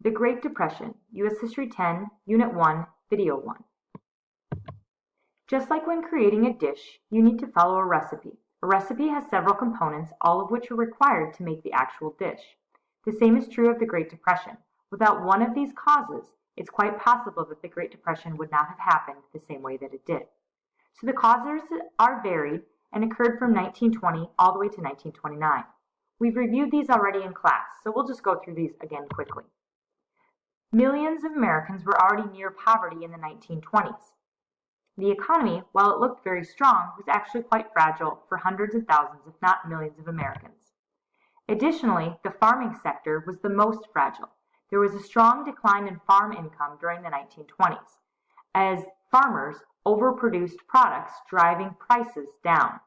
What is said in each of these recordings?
The Great Depression, U.S. History 10, Unit 1, Video 1. Just like when creating a dish, you need to follow a recipe. A recipe has several components, all of which are required to make the actual dish. The same is true of the Great Depression. Without one of these causes, it's quite possible that the Great Depression would not have happened the same way that it did. So the causes are varied and occurred from 1920 all the way to 1929. We've reviewed these already in class, so we'll just go through these again quickly. Millions of Americans were already near poverty in the 1920s. The economy, while it looked very strong, was actually quite fragile for hundreds of thousands, if not millions of Americans. Additionally, the farming sector was the most fragile. There was a strong decline in farm income during the 1920s, as farmers overproduced products, driving prices down.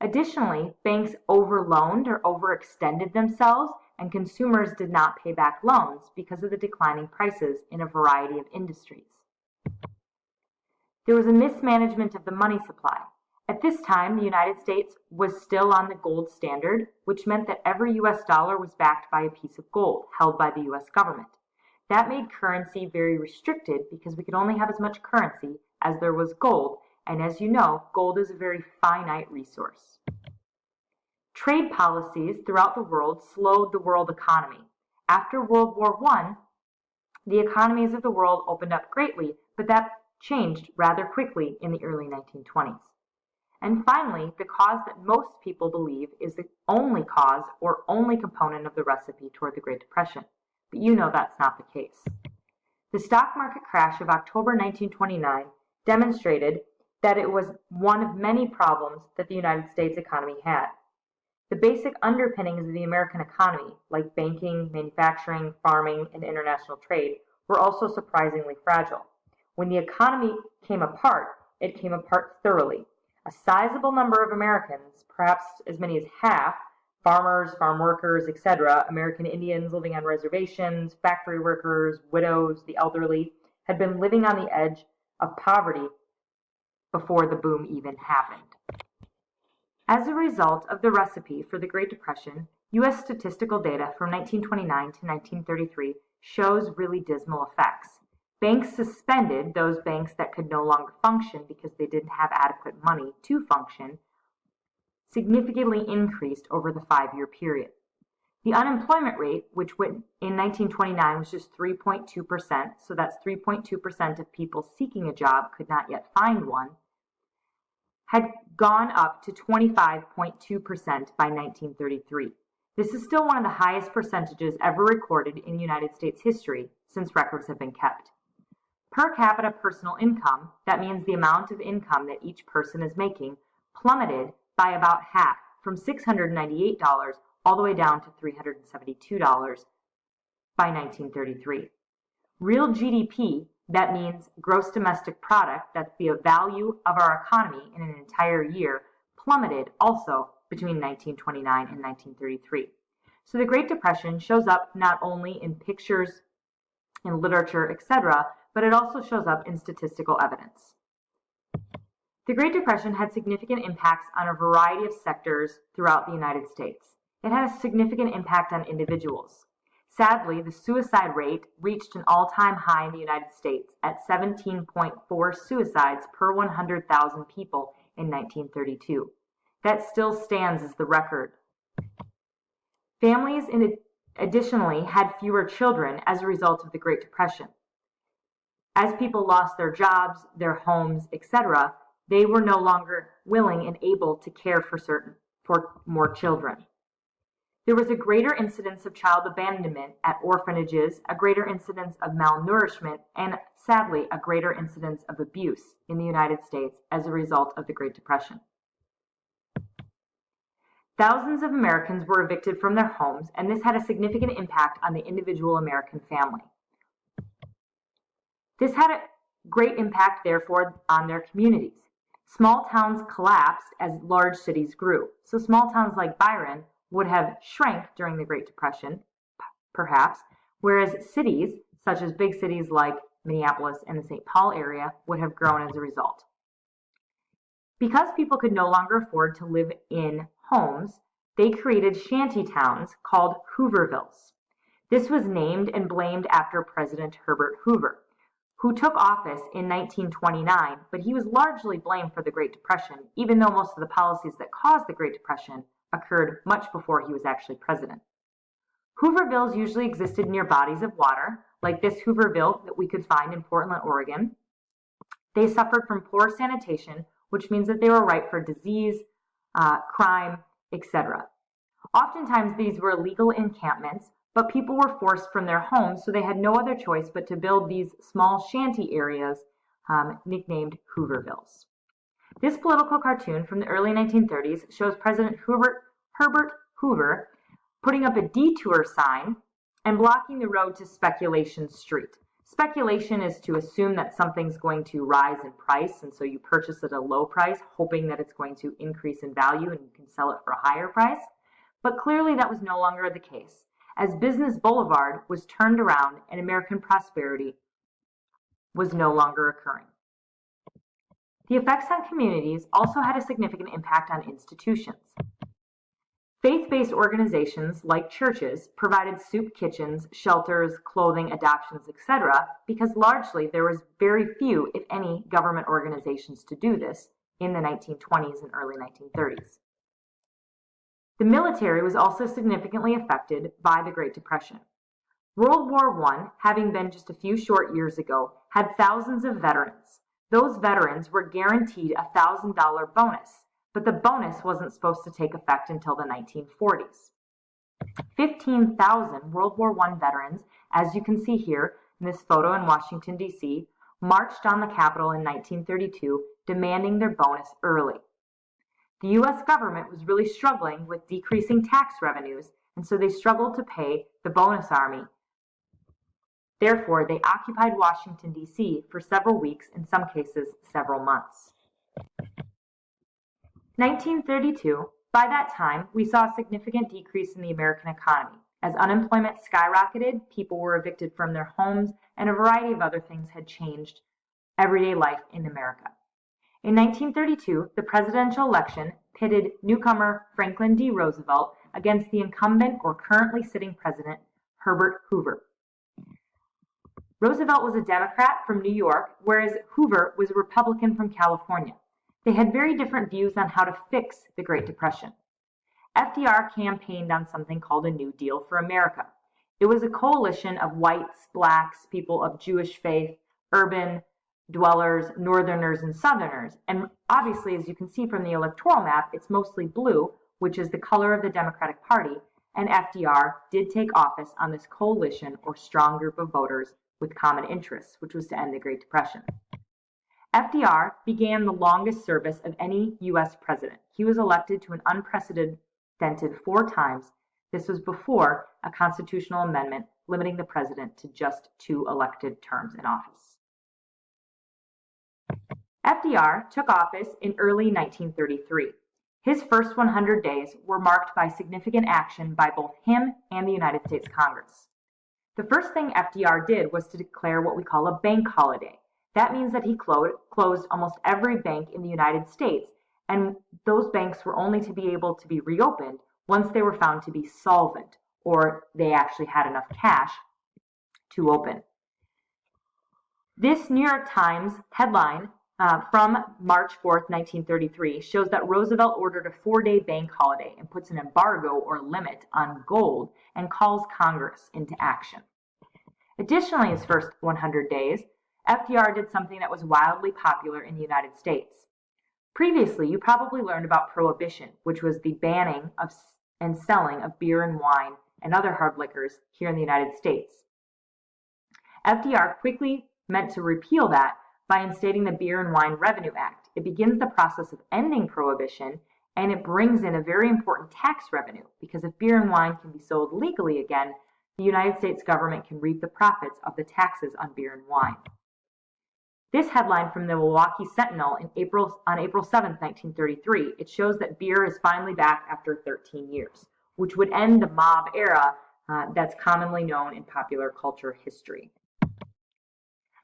Additionally, banks overloaned or overextended themselves, and consumers did not pay back loans because of the declining prices in a variety of industries. There was a mismanagement of the money supply. At this time, the United States was still on the gold standard, which meant that every US dollar was backed by a piece of gold held by the US government. That made currency very restricted because we could only have as much currency as there was gold, and as you know, gold is a very finite resource. Trade policies throughout the world slowed the world economy. After World War I, the economies of the world opened up greatly, but that changed rather quickly in the early 1920s. And finally, the cause that most people believe is the only cause or only component of the recipe toward the Great Depression. But you know that's not the case. The stock market crash of October 1929 demonstrated that it was one of many problems that the United States economy had. The basic underpinnings of the American economy, like banking, manufacturing, farming, and international trade, were also surprisingly fragile. When the economy came apart, it came apart thoroughly. A sizable number of Americans, perhaps as many as half, farmers, farm workers, etc., American Indians living on reservations, factory workers, widows, the elderly, had been living on the edge of poverty before the boom even happened. As a result of the recipe for the Great Depression, U.S. statistical data from 1929 to 1933 shows really dismal effects. Banks suspended those banks that could no longer function because they didn't have adequate money to function, significantly increased over the 5-year period. The unemployment rate, which in 1929 was just 3.2%, so that's 3.2% of people seeking a job could not yet find one, had gone up to 25.2% by 1933. This is still one of the highest percentages ever recorded in United States history since records have been kept. Per capita personal income, that means the amount of income that each person is making, plummeted by about half, from $698 all the way down to $372 by 1933. Real GDP, that means gross domestic product, that's the value of our economy in an entire year, plummeted also between 1929 and 1933. So the Great Depression shows up not only in pictures, in literature, etc., but it also shows up in statistical evidence. The Great Depression had significant impacts on a variety of sectors throughout the United States. It had a significant impact on individuals. Sadly, the suicide rate reached an all-time high in the United States at 17.4 suicides per 100,000 people in 1932. That still stands as the record. Families additionally had fewer children as a result of the Great Depression. As people lost their jobs, their homes, etc., they were no longer willing and able to care for more children. There was a greater incidence of child abandonment at orphanages, a greater incidence of malnourishment, and sadly, a greater incidence of abuse in the United States as a result of the Great Depression. Thousands of Americans were evicted from their homes, and this had a significant impact on the individual American family. This had a great impact, therefore, on their communities. Small towns collapsed as large cities grew. So small towns like Byron would have shrank during the Great Depression, perhaps, whereas cities, such as big cities like Minneapolis and the St. Paul area, would have grown as a result. Because people could no longer afford to live in homes, they created shanty towns called Hoovervilles. This was named and blamed after President Herbert Hoover, who took office in 1929, but he was largely blamed for the Great Depression, even though most of the policies that caused the Great Depression occurred much before he was actually president. Hoovervilles usually existed near bodies of water, like this Hooverville that we could find in Portland, Oregon. They suffered from poor sanitation, which means that they were ripe for disease, crime, etc. Oftentimes these were illegal encampments, but people were forced from their homes, so they had no other choice but to build these small shanty areas nicknamed Hoovervilles. This political cartoon from the early 1930s shows President Herbert Hoover putting up a detour sign and blocking the road to Speculation Street. Speculation is to assume that something's going to rise in price, and so you purchase at a low price, hoping that it's going to increase in value and you can sell it for a higher price. But clearly that was no longer the case, as Business Boulevard was turned around and American prosperity was no longer occurring. The effects on communities also had a significant impact on institutions. Faith-based organizations like churches provided soup kitchens, shelters, clothing, adoptions, etc., because largely there was very few, if any, government organizations to do this in the 1920s and early 1930s. The military was also significantly affected by the Great Depression. World War I, having been just a few short years ago, had thousands of veterans. Those veterans were guaranteed a $1,000 bonus, but the bonus wasn't supposed to take effect until the 1940s. 15,000 World War I veterans, as you can see here in this photo in Washington, D.C., marched on the Capitol in 1932, demanding their bonus early. The U.S. government was really struggling with decreasing tax revenues, and so they struggled to pay the bonus army. Therefore, they occupied Washington, D.C. for several weeks, in some cases several months. 1932, by that time, we saw a significant decrease in the American economy. As unemployment skyrocketed, people were evicted from their homes, and a variety of other things had changed everyday life in America. In 1932, the presidential election pitted newcomer Franklin D. Roosevelt against the incumbent or currently sitting president, Herbert Hoover. Roosevelt was a Democrat from New York, whereas Hoover was a Republican from California. They had very different views on how to fix the Great Depression. FDR campaigned on something called a New Deal for America. It was a coalition of whites, blacks, people of Jewish faith, urban dwellers, northerners, and southerners. And obviously, as you can see from the electoral map, it's mostly blue, which is the color of the Democratic Party, and FDR did take office on this coalition or strong group of voters with common interests, which was to end the Great Depression. FDR began the longest service of any U.S. president. He was elected to an unprecedented 4 times. This was before a constitutional amendment limiting the president to just 2 elected terms in office. FDR took office in early 1933. His first 100 days were marked by significant action by both him and the United States Congress. The first thing FDR did was to declare what we call a bank holiday. That means that he closed almost every bank in the United States, and those banks were only to be able to be reopened once they were found to be solvent, or they actually had enough cash to open. This New York Times headline from March 4th, 1933, shows that Roosevelt ordered a 4-day bank holiday and puts an embargo or limit on gold and calls Congress into action. Additionally, his first 100 days, FDR did something that was wildly popular in the United States. Previously, you probably learned about Prohibition, which was the banning of and selling of beer and wine and other hard liquors here in the United States. FDR quickly meant to repeal that by instating the Beer and Wine Revenue Act. It begins the process of ending prohibition, and it brings in a very important tax revenue, because if beer and wine can be sold legally again, the United States government can reap the profits of the taxes on beer and wine. This headline from the Milwaukee Sentinel on April 7, 1933, it shows that beer is finally back after 13 years, which would end the mob era that's commonly known in popular culture history.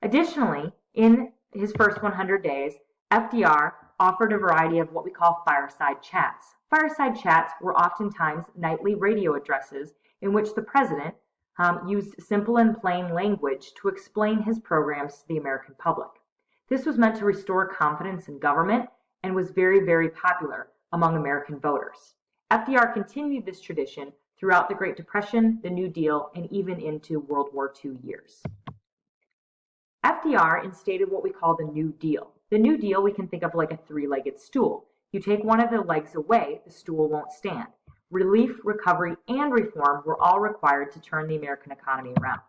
Additionally, in his first 100 days, FDR offered a variety of what we call fireside chats. Fireside chats were oftentimes nightly radio addresses in which the president used simple and plain language to explain his programs to the American public. This was meant to restore confidence in government and was very, very popular among American voters. FDR continued this tradition throughout the Great Depression, the New Deal, and even into World War II years. FDR instated what we call the New Deal. The New Deal we can think of like a three-legged stool. You take one of the legs away, the stool won't stand. Relief, recovery, and reform were all required to turn the American economy around.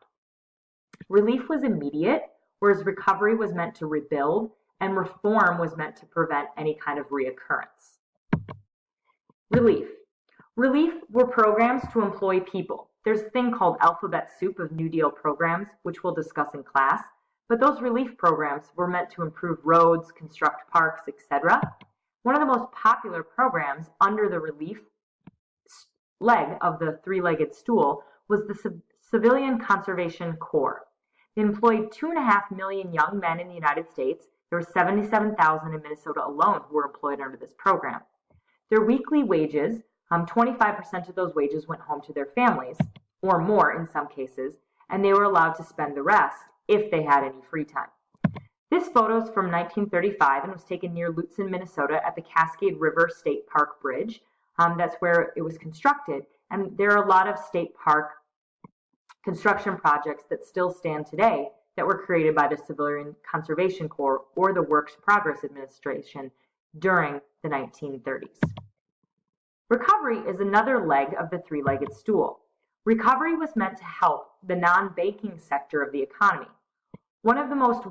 Relief was immediate, whereas recovery was meant to rebuild, and reform was meant to prevent any kind of reoccurrence. Relief. Relief were programs to employ people. There's a thing called alphabet soup of New Deal programs, which we'll discuss in class, but those relief programs were meant to improve roads, construct parks, etc. One of the most popular programs under the relief leg of the three-legged stool was the Civilian Conservation Corps. They employed 2.5 million young men in the United States. There were 77,000 in Minnesota alone who were employed under this program. Their weekly wages, 25% of those wages went home to their families, or more in some cases, and they were allowed to spend the rest if they had any free time. This photo is from 1935 and was taken near Lutsen, Minnesota at the Cascade River State Park Bridge. That's where it was constructed, and there are a lot of state park construction projects that still stand today that were created by the Civilian Conservation Corps or the Works Progress Administration during the 1930s. Recovery is another leg of the three-legged stool. Recovery was meant to help the non-banking sector of the economy. One of the most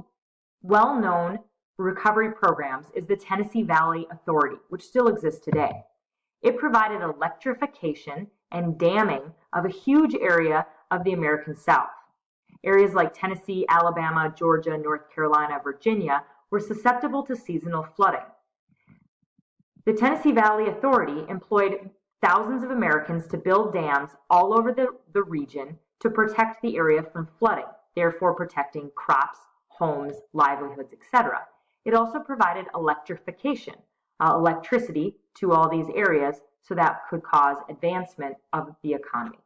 well-known recovery programs is the Tennessee Valley Authority, which still exists today. It provided electrification and damming of a huge area of the American South. Areas like Tennessee, Alabama, Georgia, North Carolina, Virginia were susceptible to seasonal flooding. The Tennessee Valley Authority employed thousands of Americans to build dams all over the region to protect the area from flooding, therefore protecting crops, homes, livelihoods, etc. It also provided electrification, electricity to all these areas so that could cause advancement of the economy.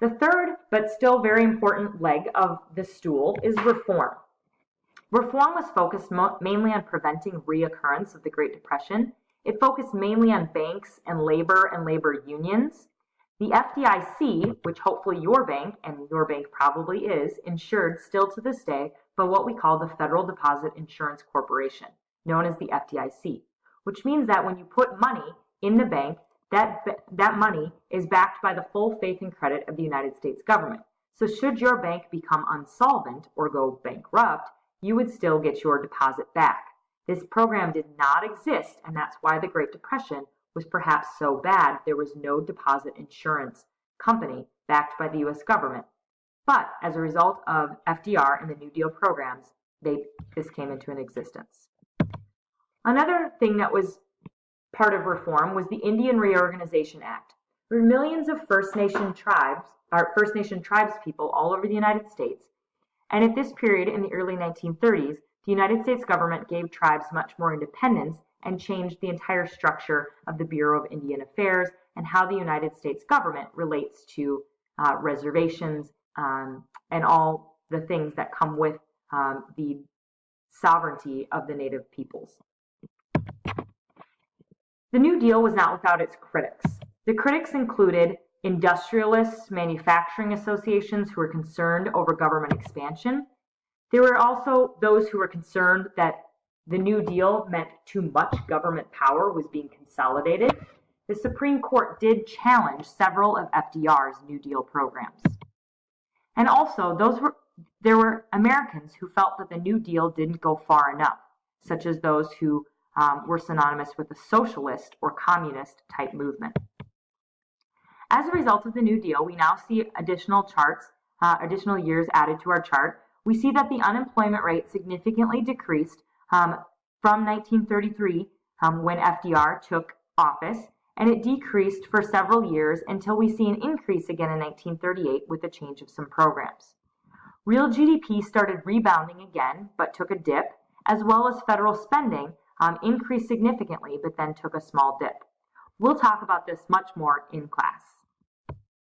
The third, but still very important leg of the stool is reform. Reform was focused mainly on preventing reoccurrence of the Great Depression. It focused mainly on banks and labor unions. The FDIC, which hopefully your bank, and your bank probably is, insured still to this day by what we call the Federal Deposit Insurance Corporation, known as the FDIC, which means that when you put money in the bank, that money is backed by the full faith and credit of the United States government. So should your bank become insolvent or go bankrupt, you would still get your deposit back. This program did not exist, and that's why the Great Depression was perhaps so bad there was no deposit insurance company backed by the U.S. government. But as a result of FDR and the New Deal programs, this came into existence. Another thing that was part of reform was the Indian Reorganization Act. There were millions of First Nation tribes people all over the United States. And at this period in the early 1930s, the United States government gave tribes much more independence and changed the entire structure of the Bureau of Indian Affairs and how the United States government relates to reservations and all the things that come with the sovereignty of the native peoples. The New Deal was not without its critics. The critics included industrialists, manufacturing associations who were concerned over government expansion. There were also those who were concerned that the New Deal meant too much government power was being consolidated. The Supreme Court did challenge several of FDR's New Deal programs. And also, there were Americans who felt that the New Deal didn't go far enough, such as those who were synonymous with a socialist or communist type movement. As a result of the New Deal, we now see additional years added to our chart. We see that the unemployment rate significantly decreased from 1933 when FDR took office, and it decreased for several years until we see an increase again in 1938 with the change of some programs. Real GDP started rebounding again, but took a dip, as well as federal spending increased significantly, but then took a small dip. We'll talk about this much more in class.